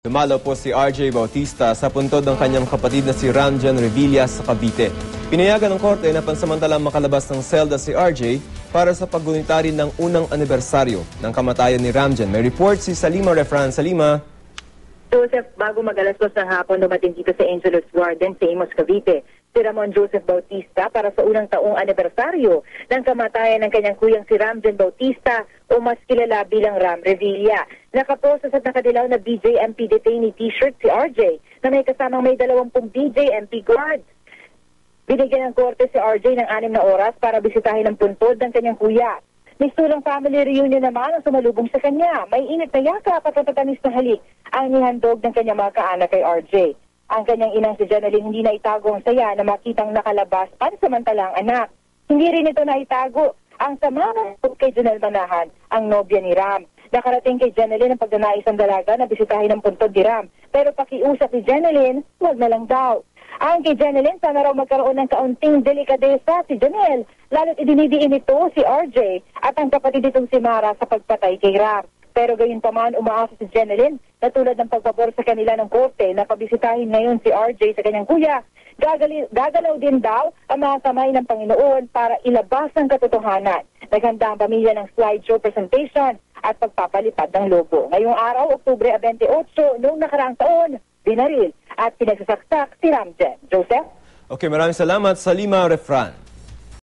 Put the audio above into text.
Dumalo po si RJ Bautista sa puntod ng kanyang kapatid na si Ramjan Revilla sa Cavite. Pinayagan ng korte na pansamantalang makalabas ng selda si RJ para sa paggunita rin ng unang anibersaryo ng kamatayan ni Ramjan. May report si Salima Refran. Salima. Joseph, bago mag-alas 2 ng hapon, dumating dito sa Angeles Garden sa Imus, Cavite, si Ramon Joseph Bautista para sa unang taong anibersaryo ng kamatayan ng kanyang kuyang si Ramjan Bautista o mas kilala bilang Ram Revilla. Nakaposas at nakadilaw na BJMP detainee t-shirt si RJ na may kasamang may 20 BJMP guards. Binigyan ng korte si RJ ng 6 na oras para bisitahin ang puntod ng kanyang kuya. Mistulang family reunion naman ang sumalubong sa kanya. May init na yakap at matatamis na halik ang nihandog ng kanyang mga kaanak kay RJ. Ang kanyang inang si Jeneline hindi na itago ang saya na makitang nakalabas pansamantalang anak. Hindi rin ito na itago ang sama ng kay Janelle Manahan, ang nobya ni Ram. Nakarating kay Jeneline ang pagdanais ng dalaga na bisitahin ang puntod ni Ram. Pero pakiusap ni Jeneline, wag na lang daw. Ang kay Jeneline, sana raw magkaroon ng kaunting delikadesa si Janelle, lalo't idinidiin ito si RJ at ang kapatid itong si Mara sa pagpatay kay Ram. Pero gayon pa man, umaasa si Jeneline na tulad ng pagpapor sa kanila ng korte na pabisitahin ngayon si RJ sa kanyang kuya, gagalaw din daw ang mga kamay ng Panginoon para ilabas ang katotohanan. Naghanda ang pamilya ng slideshow presentation at pagpapalipad ng logo. Ngayong araw, Oktubre 28, noong nakaraang taon, binaril at pinagsasaksak si Ramjan. Joseph? Okay, maraming salamat, Salima Refran.